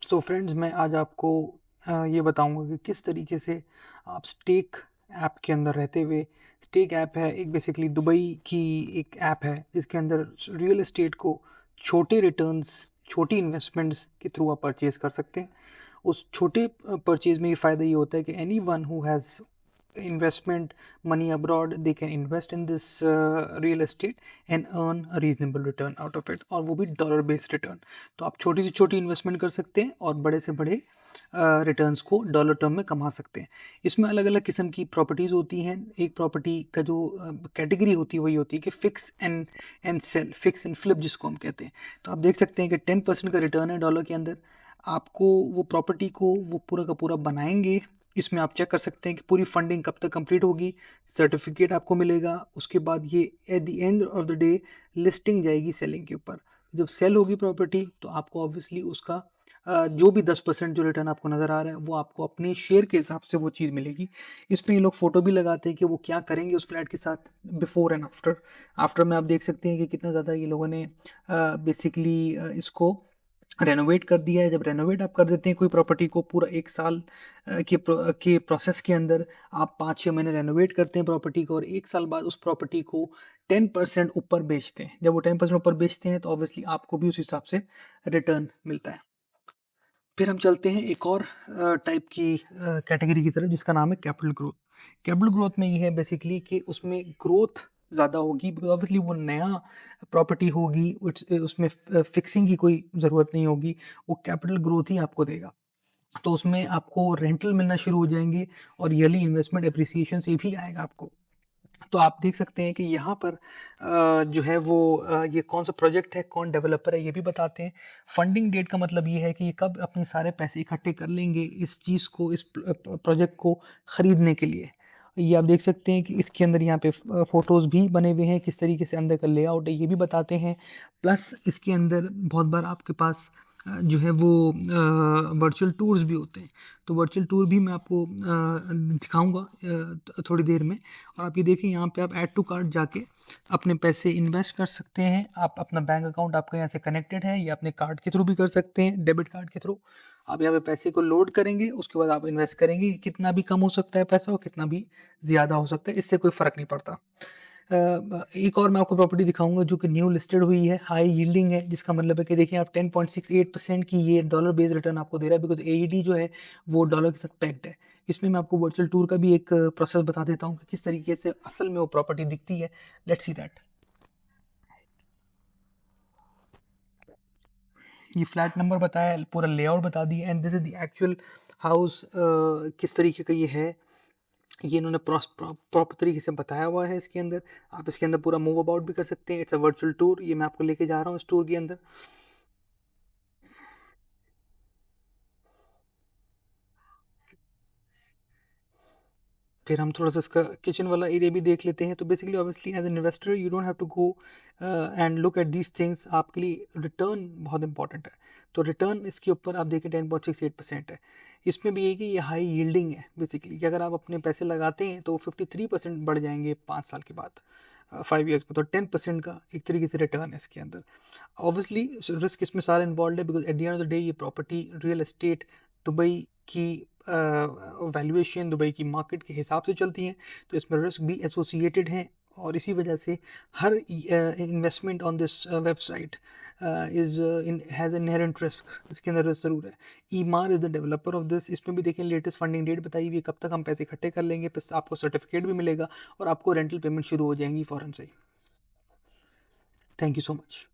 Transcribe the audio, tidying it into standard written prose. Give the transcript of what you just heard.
So friends, मैं आज आपको ये बताऊंगा कि किस तरीके से आप स्टेक ऐप के अंदर रहते हुए। स्टेक ऐप है एक बेसिकली दुबई की एक ऐप है जिसके अंदर रियल एस्टेट को छोटे रिटर्न्स, छोटी इन्वेस्टमेंट्स के थ्रू आप परचेज कर सकते हैं। उस छोटे परचेज में ये फ़ायदा ये होता है कि any one who has investment money abroad, they can invest in this real estate and earn a reasonable return out of it, और वो भी डॉलर बेस्ड रिटर्न। तो आप छोटी से छोटी इन्वेस्टमेंट कर सकते हैं और बड़े से बड़े रिटर्न्स को डॉलर टर्म में कमा सकते हैं। इसमें अलग अलग किस्म की प्रॉपर्टीज़ होती हैं। एक प्रॉपर्टी का जो कैटेगरी होती है वही होती है कि fix and sell, fix and flip जिसको हम कहते हैं। तो आप देख सकते हैं कि 10% का रिटर्न है डॉलर के अंदर। आपको वो प्रॉपर्टी को वो पूरा का पूरा बनाएंगे। इसमें आप चेक कर सकते हैं कि पूरी फंडिंग कब तक कंप्लीट होगी, सर्टिफिकेट आपको मिलेगा। उसके बाद ये at the end of the day listing जाएगी सेलिंग के ऊपर। जब सेल होगी प्रॉपर्टी तो आपको ऑब्वियसली उसका जो भी 10% जो रिटर्न आपको नज़र आ रहा है वो आपको अपने शेयर के हिसाब से वो चीज़ मिलेगी। इसमें ये लोग फ़ोटो भी लगाते हैं कि वो क्या करेंगे उस फ्लैट के साथ, बिफोर एंड आफ्टर। आफ्टर में आप देख सकते हैं कि कितना ज़्यादा ये लोगों ने बेसिकली इसको रेनोवेट कर दिया है। जब रेनोवेट आप कर देते हैं कोई प्रॉपर्टी को, पूरा एक साल के प्रोसेस के अंदर आप 5-6 महीने रेनोवेट करते हैं प्रॉपर्टी को, और एक साल बाद उस प्रॉपर्टी को 10% ऊपर बेचते हैं। जब वो 10% ऊपर बेचते हैं तो ऑब्वियसली आपको भी उस हिसाब से रिटर्न मिलता है। फिर हम चलते हैं एक और टाइप की कैटेगरी की तरफ जिसका नाम है कैपिटल ग्रोथ। कैपिटल ग्रोथ में ये है बेसिकली कि उसमें ग्रोथ ज़्यादा होगी, बिकॉज ऑब्वियसली वो नया प्रॉपर्टी होगी, उसमें फिक्सिंग की कोई ज़रूरत नहीं होगी। वो कैपिटल ग्रोथ ही आपको देगा। तो उसमें आपको रेंटल मिलना शुरू हो जाएंगे और ईयरली इन्वेस्टमेंट एप्रिसिएशन से भी आएगा आपको। तो आप देख सकते हैं कि यहाँ पर जो है वो ये कौन सा प्रोजेक्ट है, कौन डेवलपर है, ये भी बताते हैं। फंडिंग डेट का मतलब ये है कि ये कब अपने सारे पैसे इकट्ठे कर लेंगे इस चीज़ को, इस प्रोजेक्ट को ख़रीदने के लिए। ये आप देख सकते हैं कि इसके अंदर यहाँ पे फ़ोटोज़ भी बने हुए हैं, किस तरीके से अंदर का लेआउट है ये भी बताते हैं। प्लस इसके अंदर बहुत बार आपके पास जो है वो वर्चुअल टूर्स भी होते हैं। तो वर्चुअल टूर भी मैं आपको दिखाऊंगा थोड़ी देर में। और आप ये देखिए यहाँ पे आप ऐड टू कार्ट जाके अपने पैसे इन्वेस्ट कर सकते हैं। आप अपना बैंक अकाउंट आपका यहाँ से कनेक्टेड है, या अपने कार्ड के थ्रू भी कर सकते हैं, डेबिट कार्ड के थ्रू। आप यहाँ पे पैसे को लोड करेंगे, उसके बाद आप इन्वेस्ट करेंगे। कितना भी कम हो सकता है पैसा और कितना भी ज़्यादा हो सकता है, इससे कोई फ़र्क नहीं पड़ता। एक और मैं आपको प्रॉपर्टी दिखाऊंगा जो कि न्यू लिस्टेड हुई है, हाई यील्डिंग है, जिसका मतलब है कि देखिए आप 10.68% की ये डॉलर बेस्ड रिटर्न आपको दे रहा है, बिकॉज एईडी जो है वो डॉलर के साथ पैक्ड है। इसमें मैं आपको वर्चुअल टूर का भी एक प्रोसेस बता देता हूँ कि किस तरीके से असल में वो प्रॉपर्टी दिखती है। Let's see that. ये फ्लैट नंबर बताया, पूरा लेआउट बता दिया, and this is the actual house. किस तरीके का ये है, ये इन्होंने प्रॉपर तरीके से बताया हुआ है इसके अंदर। आप इसके अंदर पूरा मूव अबाउट भी कर सकते हैं। इट्स अ वर्चुअल टूर, ये मैं आपको लेके जा रहा हूँ इस टूर के अंदर। फिर हम थोड़ा सा इसका किचन वाला एरिया भी देख लेते हैं। तो basically obviously as an investor you don't have to go and look at these things. आपके लिए रिटर्न बहुत इंपॉर्टेंट है। तो रिटर्न इसके ऊपर आप देखें 10.68% है। इसमें भी ये कि ये हाई यील्डिंग है बेसिकली, कि अगर आप अपने पैसे लगाते हैं तो 53% बढ़ जाएंगे 5 साल के बाद, 5 ईयर्स में। तो 10% का एक तरीके से रिटर्न है इसके अंदर। ऑब्वियसली रिस्क इसमें सारा इन्वॉल्व है, because at the end of the day ये प्रॉपर्टी रियल एस्टेट दुबई की वैल्यूएशन, दुबई की मार्केट के हिसाब से चलती हैं। तो इसमें रिस्क भी एसोसिएटेड हैं, और इसी वजह से हर investment on this website is in has inherent risk. इसके अंदर रिस्क ज़रूर है। Emaar is the developer of this. इसमें भी देखें लेटेस्ट फंडिंग डेट बताई हुई है, कब तक हम पैसे इकट्ठे कर लेंगे, प्लस आपको सर्टिफिकेट भी मिलेगा और आपको रेंटल पेमेंट शुरू हो जाएंगी फ़ौरन से ही। Thank you so much.